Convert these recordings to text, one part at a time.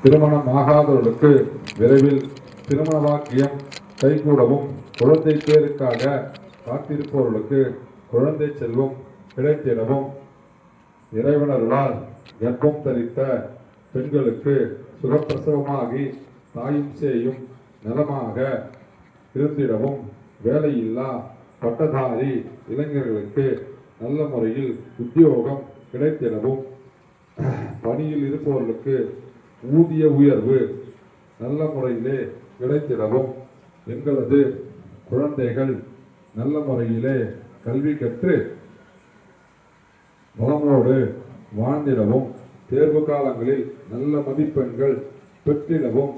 திருமணம் ஆகாதவர்களுக்கு விரைவில் திருமண வாக்கியம் கைகூடவும், குழந்தை பேருக்காக காத்திருப்பவர்களுக்கு குழந்தை செல்வம் கிடைத்திடவும், இறைவனர்களால் கர்ப்பம் தரித்த பெண்களுக்கு சுகப்பிரசவமாகி தாயும் சேயும் நலமாக இருந்திடவும், வேலையில்லா பட்டதாரி இளைஞர்களுக்கு நல்ல முறையில் உத்தியோகம் கிடைத்திடவும், பணியில் இருப்பவர்களுக்கு ஊதிய உயர்வு நல்ல முறையிலே கிடைத்திடவும், எங்களது குழந்தைகள் நல்ல முறையிலே கல்வி கற்று வளமோடு வாழ்ந்திடவும், தேர்வு காலங்களில் நல்ல மதிப்பெண்கள் பெற்றிடவும்,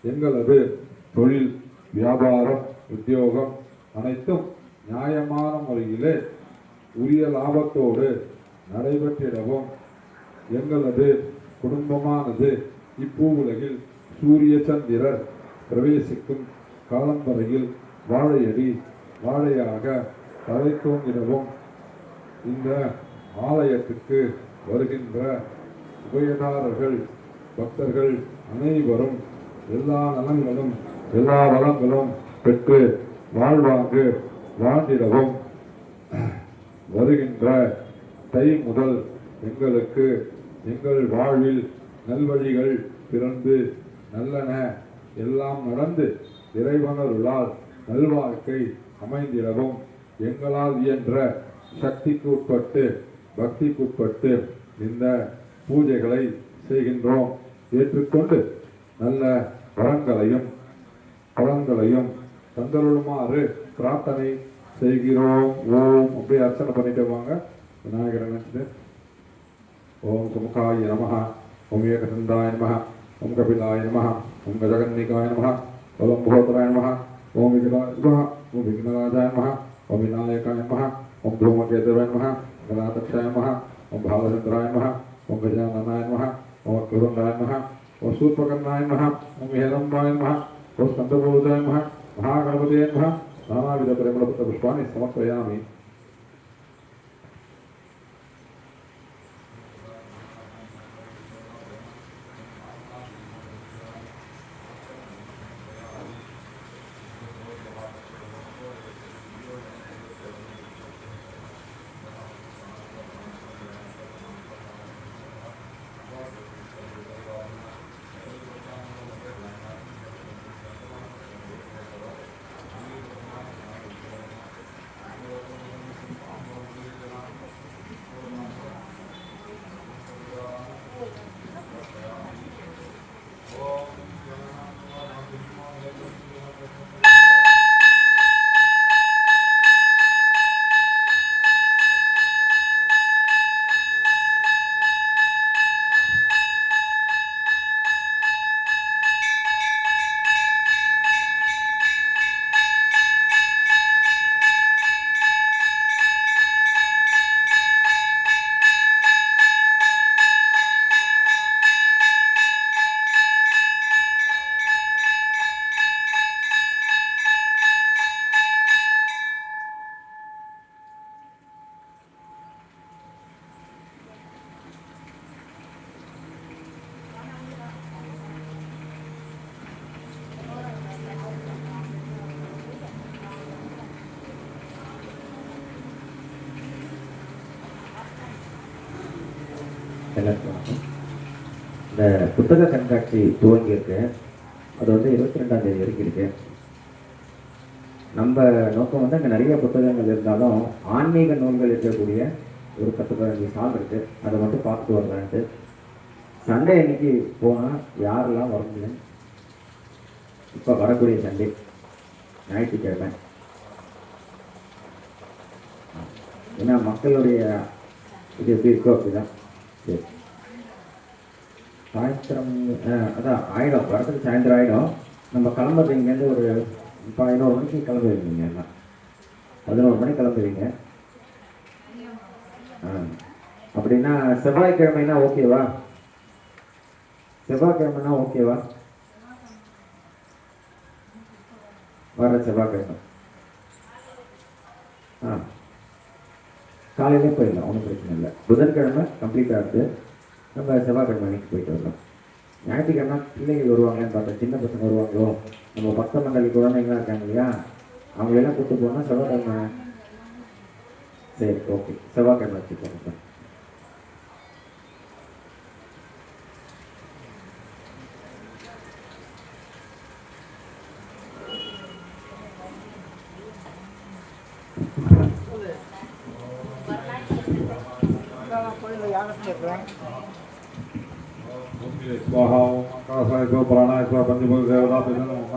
எங்களது தொழில் வியாபாரம் உத்தியோகம் அனைத்தும் நியாயமான முறையிலே உரிய லாபத்தோடு நடைபெற்றிடவும், எங்களது குடும்பமானது இப்பூவுலகில் சூரிய சந்திரர் பிரவேசிக்கும் காலம் வரையில் வாழையடி வாழையாக தலை தோங்கிடவும், இந்த ஆலயத்துக்கு வருகின்ற உபயதாரர்கள் பக்தர்கள் அனைவரும் எல்லா நலன்களும் எல்லா வளங்களும் பெற்று வாழ்வாங்கு வாழ்ந்திடவும், வருகின்ற தை முதல் எங்களுக்கு எங்கள் வாழ்வில் நல்வழிகள் பிறந்து நல்லன எல்லாம் நடந்து இறைவனருளால் நல்வாழ்க்கை அமைந்திடவும், எங்களால் இயன்ற சக்திக்கு உட்பட்டு பக்திக்கு உட்பட்டு இந்த பூஜைகளை செய்கின்றோம். ஏற்றுக்கொண்டு நல்ல வரங்களையும் பலன்களையும் தந்தருளுமாறு பிரார்த்தனை செய்கிறோம். ஓம் அப்படியே அர்ச்சனை பண்ணிட்டு வாங்க. விநாயகரை நினைச்சிட்டு ஓம் சுமுகாய நமஹ, ஓம் ஏகசந்தாய நமஹ, ஓம் கபிலாய நமஹ, ஓம் கஜகன்னிகாய நமஹ, ஓம் போதராய நமஹ, ஓம் விகடாய நமஹ, ஓம் விக்னராஜாய நமஹ, ஓம் விநாயகாய நமஹ, ஓம் தூமகேதவாய நமஹ, கலாதக்ஷாய நமஹ, ஓம் பாலச்சந்திராய நமஹ, ஓம் கஜானனாய நமஹ, ஓம் அக்ருண்டாய நமஹ, ஓம் சூர்பகர்ணாய நமஹ, ஓம் ஹேரம்பாய நமஹ, ஓம் ஸ்கந்தபூஜாய நமஹ, மகாகணபதியே நமஹ. நானாவித பிரேமலபுத்த புஷ்பாணி சமர்ப்பயாமி. எல்லாருக்கும் இந்த புத்தக கண்காட்சி துவங்கியிருக்கு. அது வந்து 22ஆம் தேதி வரைக்கும் இருக்கு. நம்ம நோக்கம் வந்து அங்கே நிறைய புத்தகங்கள் இருந்தாலும் ஆன்மீக நூல்கள் இருக்கக்கூடிய ஒரு 10-15 ஸ்டால் இருக்கு. அதை மட்டும் பார்த்துட்டு வரலான்ட்டு சண்டே அன்னைக்கு போனால் யாரெல்லாம் வர முடியும்? இப்போ வரக்கூடிய சண்டே ஞாயிற்றுக்கிழமை, ஏன்னா மக்களுடைய இது எப்படி இருக்கோ அப்படிதான். சரி, சாயந்தரம் அதான் ஆகிடும், வரத்துக்கு சாயந்தரம் ஆகிடும். நம்ம கிளம்புறது இங்கேருந்து ஒரு 11 மணிக்கு கிளம்புவீங்க. எல்லாம் 11 மணிக்கு கிளம்புவீங்க. அப்படின்னா செவ்வாய்க்கிழமைனா ஓகேவா? செவ்வாய்க்கிழமைனா ஓகேவா? வர செவ்வாய்க்கிழமை காலையிலே போயிடலாம், ஒன்றும் பிரச்சனை இல்லை. புதன்கிழமை கம்ப்ளீட்டாக இருக்குது, நம்ம செவ்வாய்க்கிழமை அன்னைக்கு போயிட்டு வரலாம். ஞாயிற்றுக்கிழமை பிள்ளைங்க வருவாங்கன்னு பார்த்தா சின்ன பசங்க வருவாங்களோ, நம்ம பக்த மண்டலி குழந்தைங்களாம் இருக்காங்க இல்லையா, அவங்களெல்லாம் கூப்பிட்டு போனால் செவ்வாய்க்கிழமை. சரி, ஓகே, செவ்வாய்க்கிழமை வச்சுக்கோங்க சார். स्वाहा ओम आकाशाय स्व प्राणाय स्व पंचभूत देवता नमः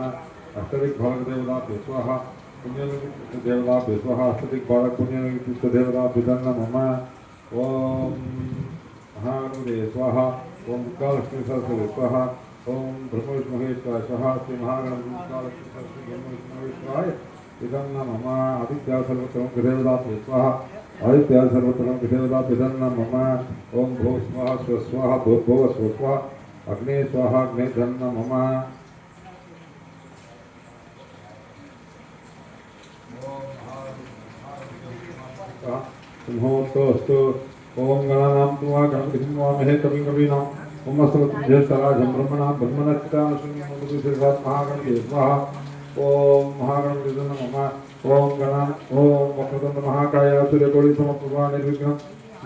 अष्टदिक भाग देवता स्वाहा पुण्यनिमित्त देवता स्वाहा अष्टदिक भाग पुण्यनिमित्त देवता नमः ओम महागणपते स्वाहा ओम कालक्ष्मी सरस्वती स्वाहा ओम ब्रह्मविष्णुहेश्वराय स्वाहा श्री महागणपति कालक्ष्मी सरस्वती ब्रह्मविष्णुहेश्वराय नमः आदित्य सर्वत्र देवता स्वाहा आदित्य सर्वत्र देवता नमः ओम भो स्वाहा स्वाहा भो स्वाहा अग्ने स्वाहा अग्ने धन्न मम सिंहोस्तु ओम गणानां त्वा गणपतिं वामहे कविं कवीनां ओम ज्येष्ठराजं ब्रह्मणां ब्रह्मणस्पदानुसृण्वन्नमोदिभिर्वात् महागणपते स्वाहा ओम महागणपते नमः ओम गणानां ओम वक्रतुण्ड महाकाय सूर्यकोटि समप्रभा निर्विघ्नं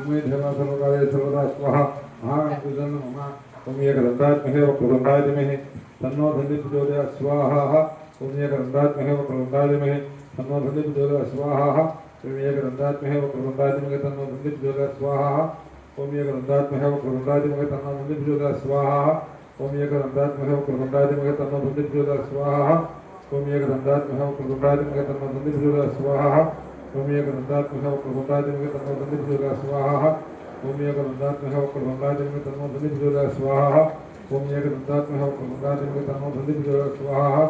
मे देवा सर्वकार्ये सर्वदा स्वाहा महागणपते नमः ओम एकदन्तात्महे वक्रतुण्डाय धीमहि तन्नो धन्यः प्रचोदयात् स्वाहा ओम एकदन्तात्महे वक्रतुण्डाय धीमहि तन्नो धन्यः प्रचोदयात् स्वाहा ओम एकदन्तात्महे वक्रतुण्डाय धीमहि तन्नो धन्यः प्रचोदयात् स्वाहा ओम एकदन्तात्महे वक्रतुण्डाय धीमहि तन्नो धन्यः प्रचोदयात् स्वाहा ओम एकदन्तात्महे वक्रतुण्डाय धीमहि तन्नो धन्यः प्रचोदयात् स्वाहा ओम एकदन्तात्महे वक्रतुण्डाय धीमहि तन्नो धन्यः प्रचोदयात् स्वाहा ओम एकदन्तात्महे वक्रतुण्डाय धीमहि तन्नो धन्यः प्रचोदयात् स्वाहा ओम एकदन्तात्महे वक्रतुण्डाय धीमहि तन्नो धन्यः प्रचोदयात् स्वाहा ओम एकदन्तात्महे वक्रतुण्डाय धीमहि तन्नो धन्यः प्रचोदयात् स्वाहा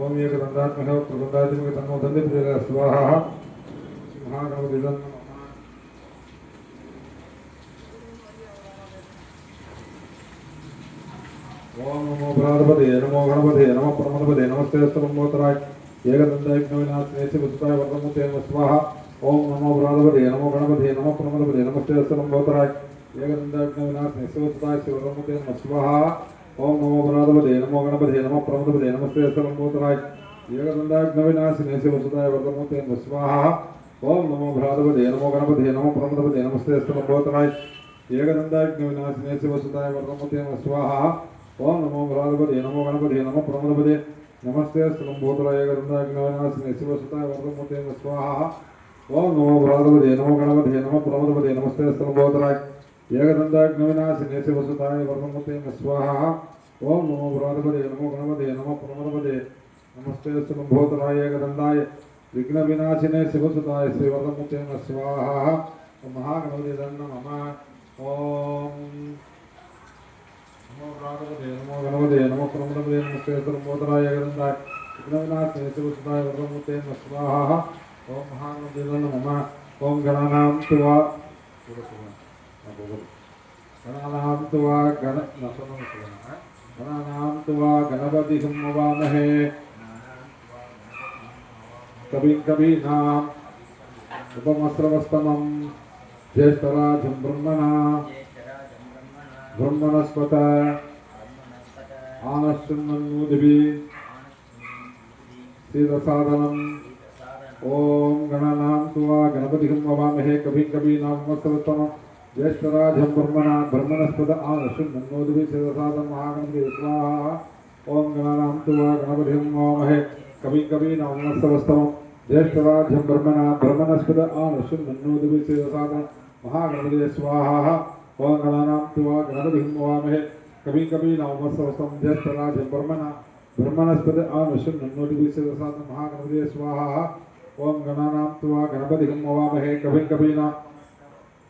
ओम एकदन्तात्महे वक्रतुण्डाय धीमहि तन्नो धन्यः प्रचोदयात् स्वाहा महागणपते नमः ओम नमो गणपते नमो गणपते नमो परमपदे नमस्ते सर्वोत्तराय एकदन्ताय विघ्नविनाशिने शिवसुताय वरदमूर्ते नमः स्वाहा ओम नमो गणपते नमो गणपते नमो परमपदे नमस्ते सर्वोत्तराय एकदन्ताय विघ्नविनाशिने शिवसुताय वरदमूर्ते नमः स्वाहा ओम नमो गणपते नमो गणपते नमो परमपदे नमस्ते सर्वोत्तराय एकदन्ताय विघ्नविनाशिने शिवसुताय वरदमूर्ते नमः स्वाहा ओम नमो गणपते नमो गणपते नमो परमपदे नमस्ते सर्वोत्तराय एकदन्ताय विघ्नविनाशिने शिवसुताय वरदमूर्ते नमः स्वाहा ओम नमो गणपते नमो गणपते नमो परमपदे नमस्ते सर्वोत्तराय एकदन्ताय विघ्नविनाशिने शिवसुताय वरदमूर्ते नमः स्वाहा ओम नमो गणपते नमो गणपते नमो परमपदे नमस्ते सर्वोत्तराय एकदन्ताय विघ्नविनाशिने शिवसुताय वरदमूर्ते नमः स्वाहा ओम नमो गणपते नमो गणपते नमो परमपदे नमस्ते सर्वोत्तराय एकदन्ताय विघ्नविनाशिने शिवसुताय श्रीवरदमूर्ते नमः स्वाहा महागणपते नमः ओम नमो गणपते नमो परमपदे नमस्ते सर्वोत्तराय एकदन्ताय विघ्नविनाशिने शिवसुताय वरदमूर्ते नमः स्वाहा ओम महागणपते नमः ओम गणानां त्वा गणपतिं नमामहे कविं कवीनाम् उपमस्रवस्तमं ज्येष्ठराजं ब्रह्मणस्पत आनश्चिन्नन्नोदिभिः सीदसादनम् ओम गणानां त्वा गणपतिं नमामहे कविं कवीनाम् उपमस्रवस्तमं ज्येष्ठराजं ब्रह्मणस्पत आनश्चिन्नन्नोदिभिः सीदसादनं महागणपते स्वाहा ओम गणानां त्वा गणपतिं नमामहे कविं कवीनाम् उपमस्रवस्तमं ज्येष्ठराजं ब्रह्मणस्पत आनश्चिन्नन्नोदिभिः सीदसादनं महागणपते स्वाहा ओम गणानां त्वा गणपतिं नमामहे कविं कवीनाम् उपमस्रवस्तमं ज्येष्ठराजं ब्रह्मणस्पत आनश्चिन्नन्नोदिभिः सीदसादनं महागणपते स्वाहा ओम गणानां त्वा गणपतिं नमामहे कविं कवीनाम्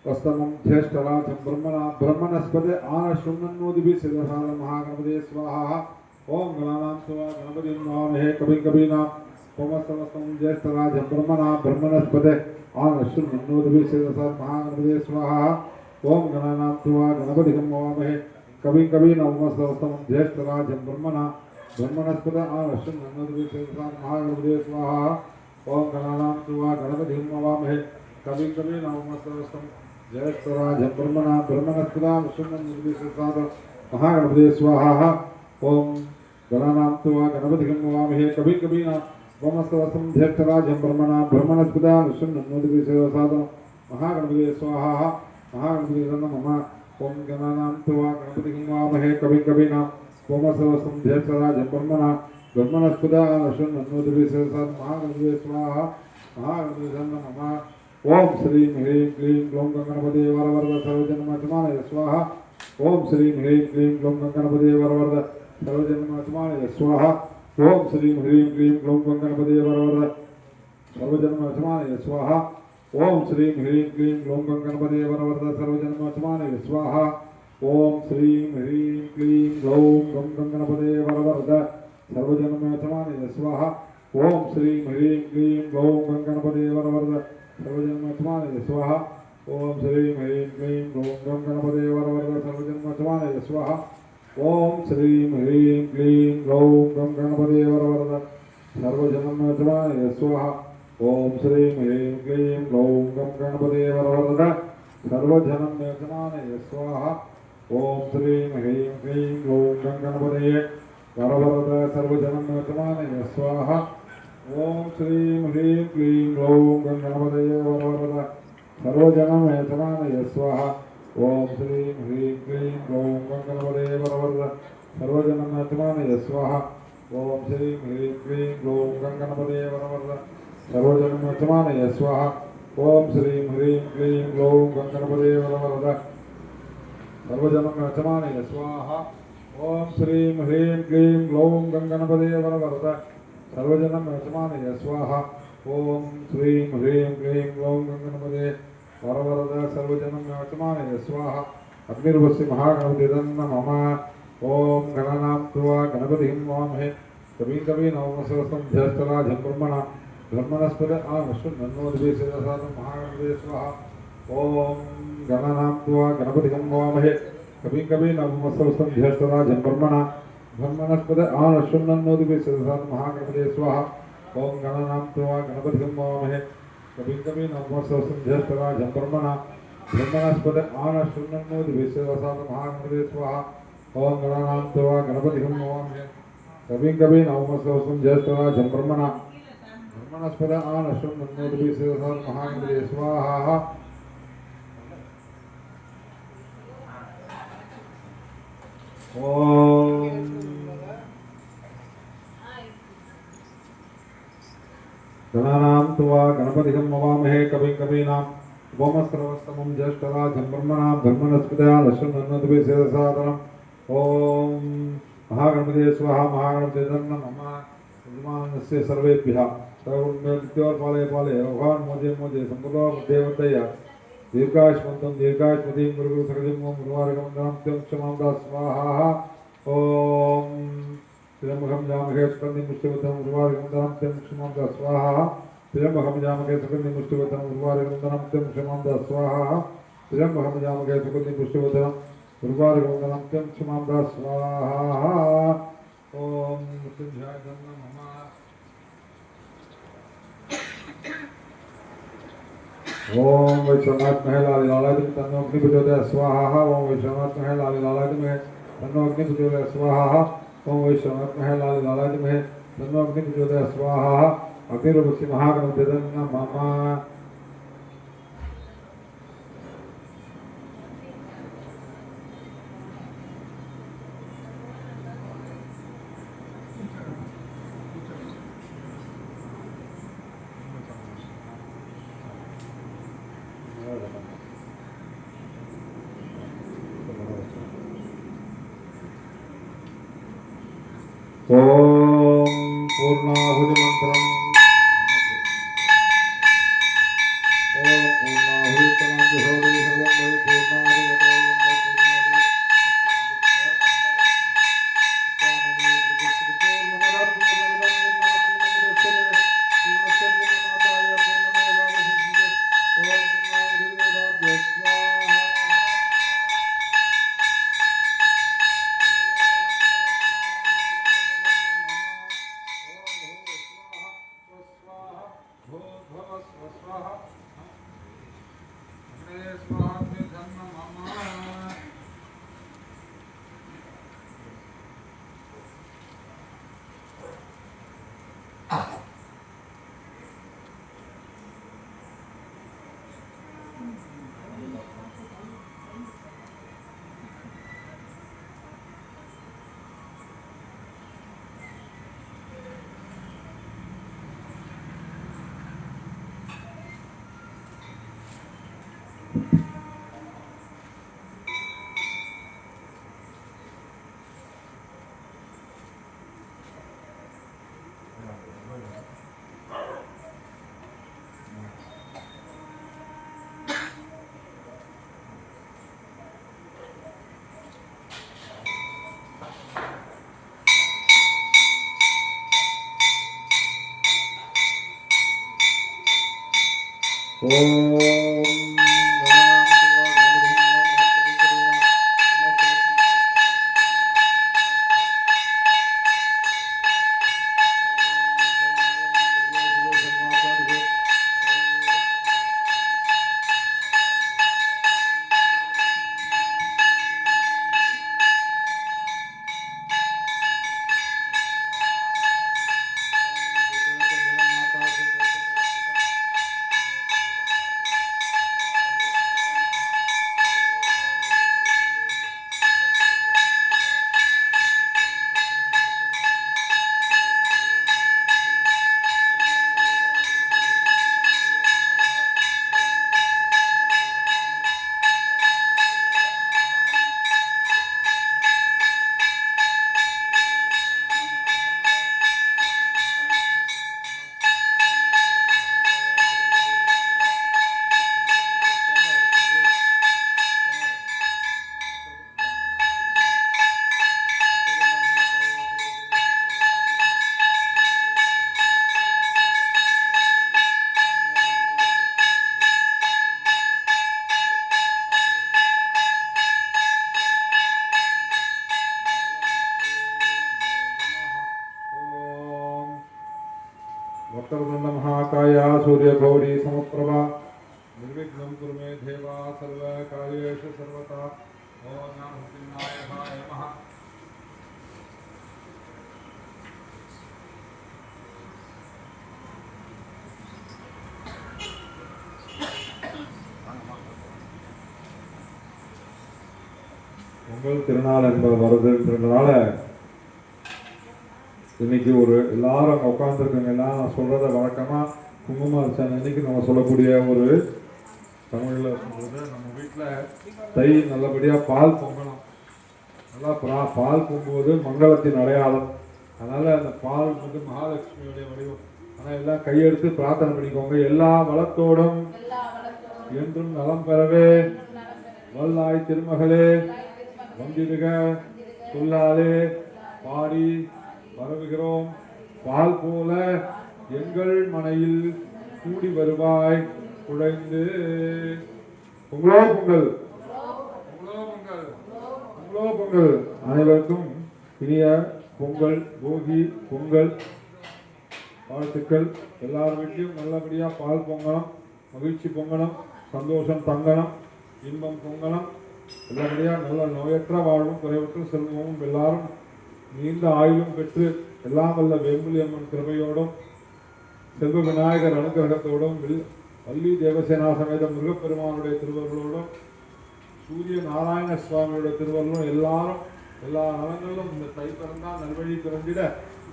उपमस्रवस्तमं ज्येष्ठराजं ब्रह्मणस्पत आनश्चिन्नन्नोदिभिः सीदसादनं महागणपते स्वाहा ओम गणानां त्वा गणपतिं नमामहे कविं कवीनाम् उपमस्रवस्तमं ज्येष्ठराजं ब्रह्मणस्पत आनश्चिन्नन्नोदिभिः सीदसादनं महागणपते स्वाहा ओम गणानां त्वा गणपतिं नमामहे कविं कवीनाम् उपमस्रवस्तमं ज्येष्ठराजं ब्रह्मणस्पत आनश्चिन्नन्नोदिभिः सीदसादनं महागणपते स्वाहा ओम गणानां त्वा गणपतिं नमामहे कविं कवीनाम् उपमस्रवस्तमं ज्येष्ठराजं ब्रह्मणस्पत आनश्चिन्नन्नोदिभिः सीदसादनं महागणपते स्वाहा ओम गणानां त्वा गणपतिं नमामहे कवि कवीनां वमस्तवसं ज्येष्ठराजं ब्रह्मणस्पदा निशुन्नोदिविशेषसादनं महागणपते स्वाहा महागणपते नमः ओम गणानां त्वा गणपतिं नमामहे कवि कवीनां वमस्तवसं ज्येष्ठराजं ब्रह्मणस्पदा निशुन्नोदिविशेषसादनं महागणपते स्वाहा महागणपते नमः ओम श्रीं ह्रीं क्लीं ग्लौं गणपते वरवरद सर्वजन्मचमानय स्वाहा ओम श्रीं ह्रीं क्लीं ग्लौं गणपते वरवरद सर्वजन्मचमानय स्वाहा ओम श्रीं ह्रीं क्लीं ग्लौं गणपते वरवरद सर्वजन्मचमानय स्वाहा ओम श्रीं ह्रीं क्लीं ग्लौं गणपते वरवरद सर्वजन्मचमानय स्वाहा ओम श्रीं ह्रीं क्लीं ग्लौं गणपते वरवरद सर्वजन्मचमानय स्वाहा ओम श्रीं ह्रीं क्लीं ग्लौं गणपते वरवरद सर्वजन्मचमानय स्वाहा ओम श्रीं ह्रीं क्लीं ग्लौं गणपते वरवरद सर्वजन्मचमानय स्वाहा ओम श्रीं ह्रीं क्लीं ग्लौं गणपते वरवरद सर्वजन्मचमानय स्वाहा ओम श्रीं ह्रीं क्लीं ग्लौं गणपते वरवरद सर्वजन्मचमानय स्वाहा ओम श्रीं ह्रीं क्लीं ग्लौं गणपते वरवरद सर्वजन्मचमानय स्वाहा ओम श्रीं ह्रीं क्लीं ग्लौं गणपते वरवरद सर्वजन्मचमानय स्वाहा ओम श्रीं ह्रीं क्लीं ग्लौं गणपते वरवरद सर्वजन्मचमानय स्वाहा ओम श्रीं ह्रीं क्लीं ग्लौं गणपते वरवरद सर्वजन्मचमानय स्वाहा ओम श्रीं ह्रीं क्लीं ग्लौं गणपते वरवरद सर्वजन्मचमानय स्वाहा ओम श्रीं ह्रीं क्लीं ग्लौं गणपते वरवरद सर्वजन्मचमानय स्वाहा ओम श्रीं ह्रीं क्लीं ग्लौं गणपते वरवरद सर्वजन्मचमानय स्वाहा अग्निर्वस्य महागणपते नमः ओम गणानां त्वा गणपतिं नमामहे कविं कवीनामुपमश्रवस्तमं ज्येष्ठराजं ब्रह्मणस्पद आनशृण्वन्नोदिविशेषसादनं महागणपते स्वाहा ओम गणानां त्वा गणपतिं नमामहे कविं कवीनामुपमश्रवस्तमं ज्येष्ठराजं ब्रह्मणस्पद आनशृण्वन्नोदिविशेषसादनं महागणपते स्वाहा ओम गणानां त्वा गणपतिं नमामहे कविं कवीनामुपमश्रवस्तमं ज्येष्ठराजं ब्रह्मणस्पद आनशृण्वन्नोदिविशेषसादनं महागणपते स्वाहा ओम गणानां त्वा गणपतिं नमामहे कविं कवीनामुपमश्रवस्तमं ज्येष्ठराजं ब्रह्मणस्पद आनशृण्वन्नोदिविशेषसादनं महागणपते स्वाहा ओम गणानां त्वा गणपतिं नमामहे कविं कवीनां उपमश्रवस्तमं ज्येष्ठराजं ब्रह्मणस्पद आनशृण्वन्नोदिविशेषसादनं ओम महागणपते स्वाहा महागणपते नमः यजमानस्य सर्वेभ्यः सर्वोन्मेत्योर्पालय पालय भगवान् मोजे मोजे सम्पदो देवतय दीर्घायुष्मन्तं दीर्घायुष्मतीं गुरुगुरु सकलिं ओम गुरुवारकमन्दां त्यं क्षमां दा स्वाहा ओम त्र्यम्बकं जामहे सुगन्धिं पुष्टिवर्धनं गुरुवारकमन्दां त्यं क्षमां दा स्वाहा त्र्यम्बकं जामहे सुगन्धिं पुष्टिवर्धनं गुरुवारकमन्दां त्यं क्षमां दा स्वाहा त्र्यम्बकं जामहे सुगन्धिं पुष्टिवर्धनं गुरुवारकमन्दां त्यं क्षमां दा स्वाहा ओम मृत्युंजयाय नमः ओम वैश्वनाथ महलाल लालायतु तन्नो अग्नि प्रचोदयात् स्वाहा ओम वैश्वनाथ महलाल लालायतु मे तन्नो अग्नि प्रचोदयात् स्वाहा ओम वैश्वनाथ महलाल लालायतु मे तन्नो अग्नि प्रचोदयात् स्वाहा अग्निर्वस्य महागणपते नमः ओम पूर्णाहुति मंत्रम ओम पूर्णाहुति तमाम होदे सर्वं वै पूर्णाहुति ஓம் वक्रतुंड महाकाय सूर्यगौरी समप्रभा निर्विघ्नं कुरु मे देवा सर्वकार्येषु सर्वदा ओम नमः विनायकाय नमः பொங்கல் திருநாள் என்பது வருதுன்றதுனால இன்னைக்கு ஒரு எல்லாரும் அங்கே உட்காந்துருக்கவங்க எல்லாம் நான் சொல்கிறத வழக்கமாக குங்குமார்ச்சனை அன்னைக்கு நம்ம சொல்லக்கூடிய ஒரு தமிழில் சொல்கிறது நம்ம வீட்டில் தை நல்லபடியாக பால் பொங்கணும். நல்லா பால் பொங்குவது மங்களத்தின் அடையாளம். அதனால் அந்த பால் வந்து மகாலட்சுமியுடைய வடிவம். ஆனால் எல்லாம் கையெடுத்து பிரார்த்தனை பண்ணிக்கோங்க. எல்லா வளத்தோடும் என்றும் நலம் பெறவே வல்லாய் திருமகளே வந்திடுக சொல்லாலே பாடி வரவுகிறோம். பால் போல எங்கள் மனையில் கூடி வருவாய் குழைந்து. பொங்கலோ பொங்கல், பொங்கலோ பொங்கல், பொங்கலோ பொங்கல். அனைவருக்கும் இனிய பொங்கல், போகி பொங்கல் வாழ்த்துக்கள். எல்லார் வீட்லையும் நல்லபடியாக பால் பொங்கணும், மகிழ்ச்சி பொங்கணும், சந்தோஷம் தங்கணும், இன்பம் பொங்கணும். நல்லபடியாக நல்ல நோயற்ற வாழ்வும் குறைவற்ற செல்வமும் எல்லாரும் நீண்ட ஆயுளும் பெற்று எல்லாம் வல்ல வேம்புலி அம்மன் கிருபையோடும் செல்வ விநாயகர் அனுகிரகத்தோடும் வள்ளி தேவசேனா சமேத முருகப்பெருமானுடைய திருவருளோடும் சூரிய நாராயண சுவாமியுடைய திருவருளும் எல்லாரும் எல்லா நலங்களிலும் இந்த தை பிறந்தால் நல்வழி பிறந்திட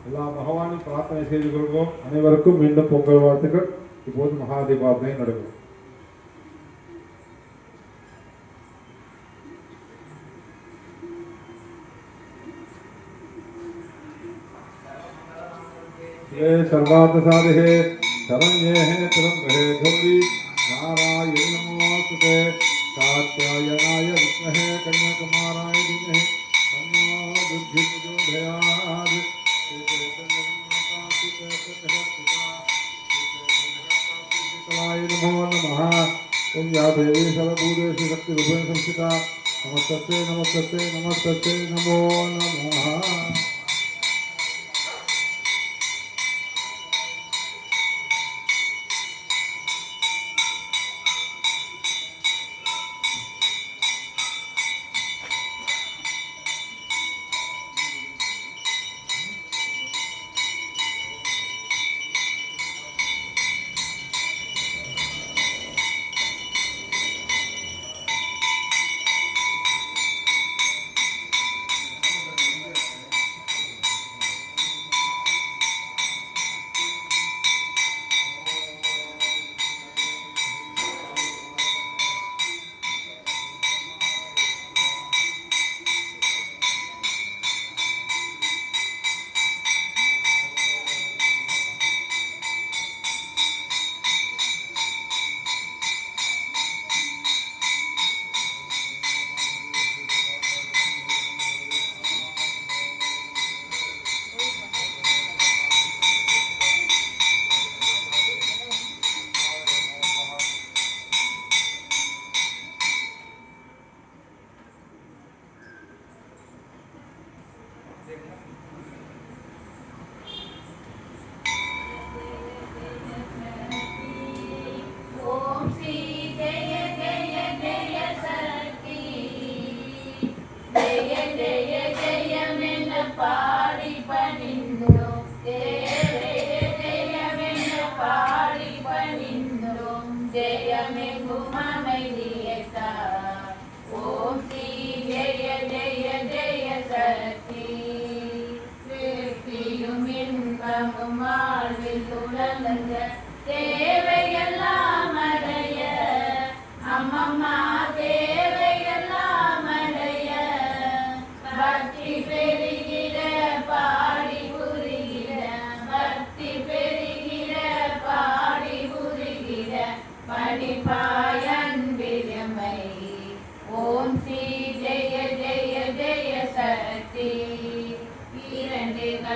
எல்லா பகவானும் பிரார்த்தனை செய்து கொள்வோம். அனைவருக்கும் மீண்டும் பொங்கல் வாழ்த்துக்கள். இப்போது மகாதீபாவனை நடைபெறும். ये सर्वार्थ साधे शरण्ये त्र्यंबके गौरी नारायण नमोस्तुते कात्यायनाय विद्महे कन्याकुमाराय धीमहि तन्नो दुर्गे प्रचोदयात्। नमो नमः। ओम या देवी सर्वभूतेषु शक्तिरूपेण संस्थिता नमस्ते नमस्ते नमस्ते नमो नमः।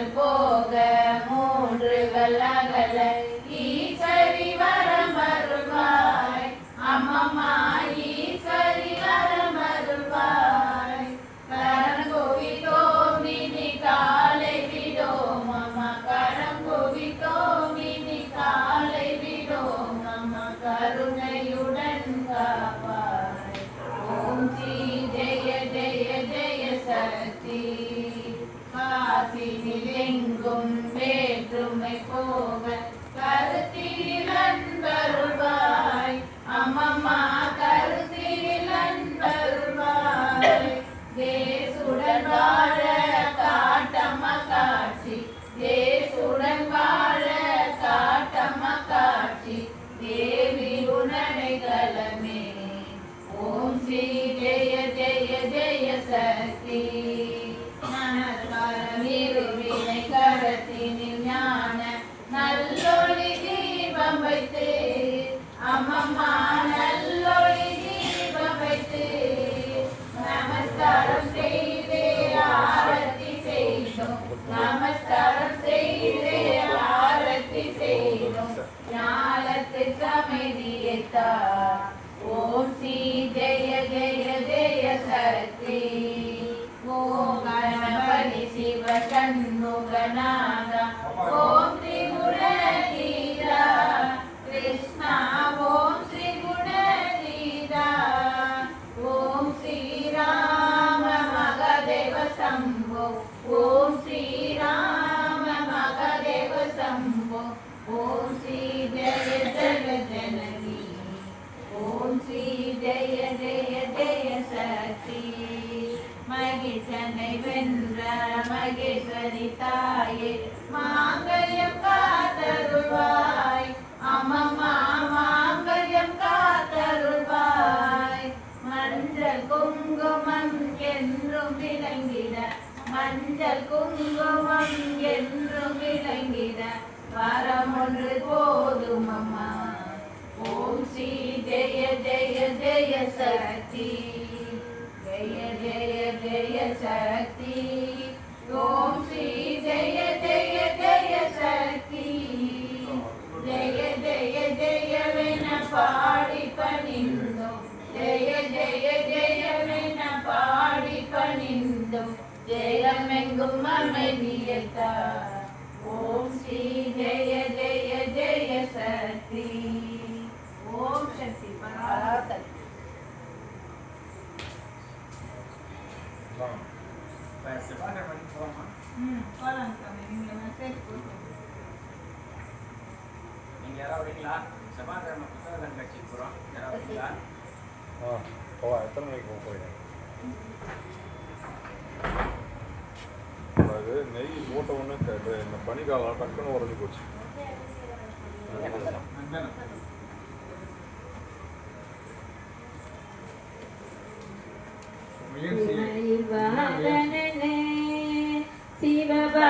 மூன்றுகள் போக மூன்றுகள் அகல ஈஸ்வரி வரமருள்வாய் அம்மம்மா ஈஸ்வரி வரமருள்வாய் கரம் குவித்தோம் இனி காலை விடோம் அம்மா கரம் குவித்தோம் இனி காலை விடோம் அம்மா கருணையுடன் காப்பாய் ஓம் ஸ்ரீ ஜெய ஜெய ஜெய சக்தி காசினில் எங்கும் வேற்றுமை போக கருத்தில் அன்பருள்வாய் அம்மம்மா கருத்தில் அன்பருள்வாய் தேசுடன் வாழ காட்டம்மா காட்சி தேசுடன் வாழ காட்டம்மா காட்சி தேவி உனடைகளமே ஓம் ஸ்ரீ ஜெய ஜெய ஜெய சக்தி இருவினை கரத்தினில் ஞான நல்லொளி தீபம் வைத்து அம்மம்மா நல்லொளி தீபம் வைத்து நமஸ்காரம் செய்தே ஆரத்தி செய்தோம் நமஸ்காரம் செய்தே ஆரத்தி செய்தோம் ஞானத்துக்கு அமைதியத்தா ஓம் ஸ்ரீ ஜெய ஜெய ஜெய சக்தி ஓம் கணபதி சிவ சண்முகநாத ஓம் திரிபுரதீரா கிருஷ்ணா ஓம் திரிபுரதீரா ஓம் ஸ்ரீராம மகதேவ சம்போ ஓம் ஸ்ரீராம மகதேவ சம்போ ஓம் ஸ்ரீ ஜெய ஜெய ஜனனி ஓம் ஸ்ரீ ஜெய ஜெய ஜெய சக்தி மகேசனை வென்ற மகேஸ்வரி தாயே மாங்கல்யம் காத்தருள்வாய் அம்மம்மா மாங்கல்யம் காத்தருள்வாய் மஞ்சள் குங்குமம் என்றும் விளங்கிட மஞ்சள் குங்குமம் என்றும் விளங்கிட வரம் ஒன்று போதும் அம்மா ஓம் ஸ்ரீ ஜெய ஜெய ஜெய சக்தி ஜெய ஜெய ஜெய சக்தி ஓம் ஸ்ரீ ஜெய ஜெய ஜெய சக்தி ஜெய ஜெய ஜெயவென பாடி பணிந்தோம் ஜெய ஜெய ஜெயவென பாடி பணிந்தோம் ஜெயமெங்கும் அமைதியத்தா ஓம் ஸ்ரீ ஜெய ஜெய ஜெய சக்தி ஓம் சக்தி பராசக்தி நீங்க யாராவது வரீங்களா? செவ்வாய்க்கிழமை புத்தக கண்காட்சிக்கு போறோம். யாராவது வரீங்களா? போகலாம். எத்தனை மணிக்கு போகிறீங்க? அது நெய் மூட்டை ஒன்று இந்த பனிக்காலம் டக்குன்னு உடஞ்சி போச்சு. சிவபல